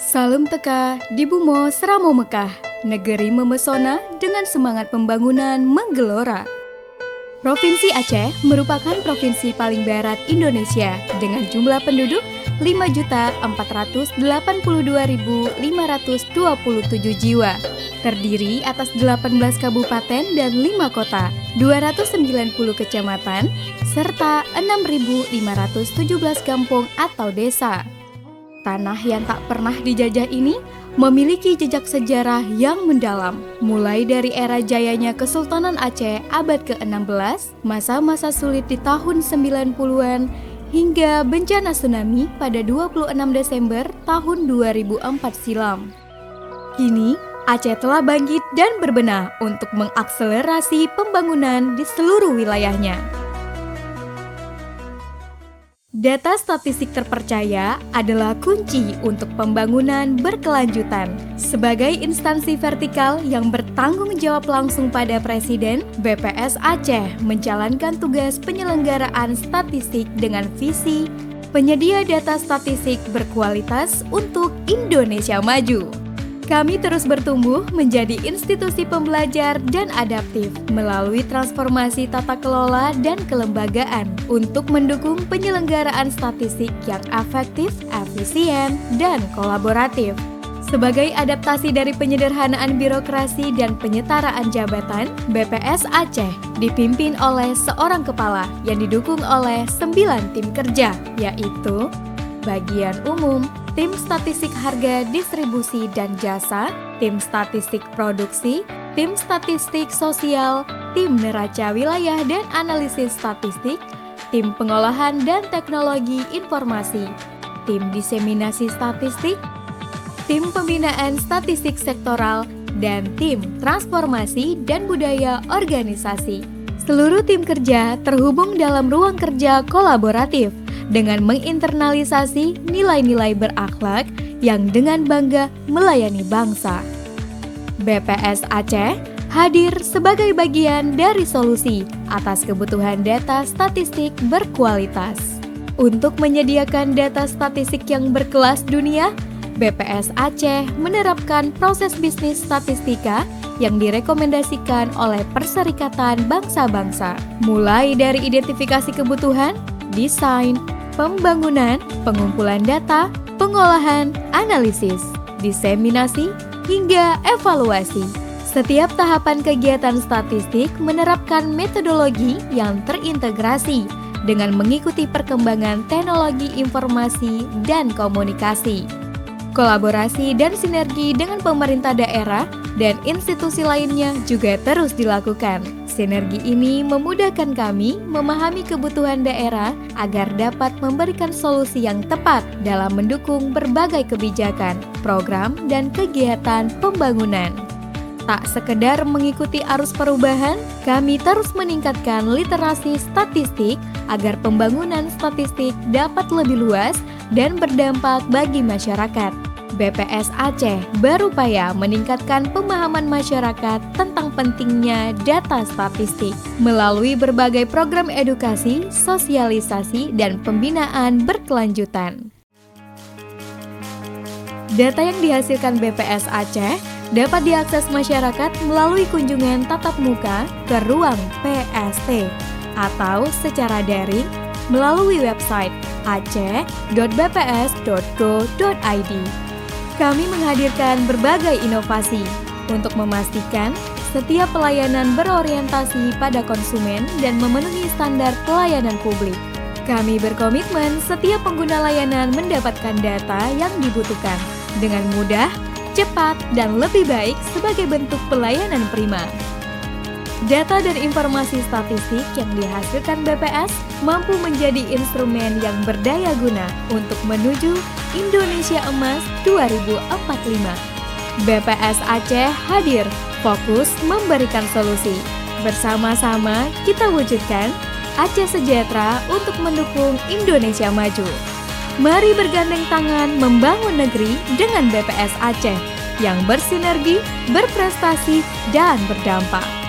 Salam teka di Bumo Seramo Mekah, negeri memesona dengan semangat pembangunan menggelora. Provinsi Aceh merupakan provinsi paling barat Indonesia dengan jumlah penduduk 5.482.527 jiwa. Terdiri atas 18 kabupaten dan 5 kota, 290 kecamatan, serta 6.517 kampung atau desa. Tanah yang tak pernah dijajah ini memiliki jejak sejarah yang mendalam, mulai dari era jayanya Kesultanan Aceh abad ke-16, masa-masa sulit di tahun 90-an, hingga bencana tsunami pada 26 Desember tahun 2004 silam. Kini, Aceh telah bangkit dan berbenah untuk mengakselerasi pembangunan di seluruh wilayahnya. Data statistik terpercaya adalah kunci untuk pembangunan berkelanjutan. Sebagai instansi vertikal yang bertanggung jawab langsung pada Presiden, BPS Aceh menjalankan tugas penyelenggaraan statistik dengan visi penyedia data statistik berkualitas untuk Indonesia maju. Kami terus bertumbuh menjadi institusi pembelajar dan adaptif melalui transformasi tata kelola dan kelembagaan untuk mendukung penyelenggaraan statistik yang efektif, efisien, dan kolaboratif. Sebagai adaptasi dari penyederhanaan birokrasi dan penyetaraan jabatan, BPS Aceh dipimpin oleh seorang kepala yang didukung oleh 9 tim kerja, yaitu Bagian Umum, Tim Statistik Harga Distribusi dan Jasa, Tim Statistik Produksi, Tim Statistik Sosial, Tim Neraca Wilayah dan Analisis Statistik, Tim Pengolahan dan Teknologi Informasi, Tim Diseminasi Statistik, Tim Pembinaan Statistik Sektoral, dan Tim Transformasi dan Budaya Organisasi. Seluruh tim kerja terhubung dalam ruang kerja kolaboratif dengan menginternalisasi nilai-nilai berakhlak yang dengan bangga melayani bangsa. BPS Aceh hadir sebagai bagian dari solusi atas kebutuhan data statistik berkualitas. Untuk menyediakan data statistik yang berkelas dunia, BPS Aceh menerapkan proses bisnis statistika yang direkomendasikan oleh Perserikatan Bangsa-Bangsa, mulai dari identifikasi kebutuhan, desain, pembangunan, pengumpulan data, pengolahan, analisis, diseminasi, hingga evaluasi. Setiap tahapan kegiatan statistik menerapkan metodologi yang terintegrasi dengan mengikuti perkembangan teknologi informasi dan komunikasi. Kolaborasi dan sinergi dengan pemerintah daerah dan institusi lainnya juga terus dilakukan. Sinergi ini memudahkan kami memahami kebutuhan daerah agar dapat memberikan solusi yang tepat dalam mendukung berbagai kebijakan, program, dan kegiatan pembangunan. Tak sekedar mengikuti arus perubahan, kami terus meningkatkan literasi statistik agar pembangunan statistik dapat lebih luas dan berdampak bagi masyarakat. BPS Aceh berupaya meningkatkan pemahaman masyarakat tentang pentingnya data statistik melalui berbagai program edukasi, sosialisasi, dan pembinaan berkelanjutan. Data yang dihasilkan BPS Aceh dapat diakses masyarakat melalui kunjungan tatap muka ke ruang PST atau secara daring melalui website aceh.bps.go.id. Kami menghadirkan berbagai inovasi untuk memastikan setiap pelayanan berorientasi pada konsumen dan memenuhi standar pelayanan publik. Kami berkomitmen setiap pengguna layanan mendapatkan data yang dibutuhkan dengan mudah, cepat, dan lebih baik sebagai bentuk pelayanan prima. Data dan informasi statistik yang dihasilkan BPS mampu menjadi instrumen yang berdaya guna untuk menuju Indonesia Emas 2045. BPS Aceh hadir, fokus memberikan solusi. Bersama-sama kita wujudkan Aceh sejahtera untuk mendukung Indonesia maju. Mari bergandeng tangan membangun negeri dengan BPS Aceh yang bersinergi, berprestasi, dan berdampak.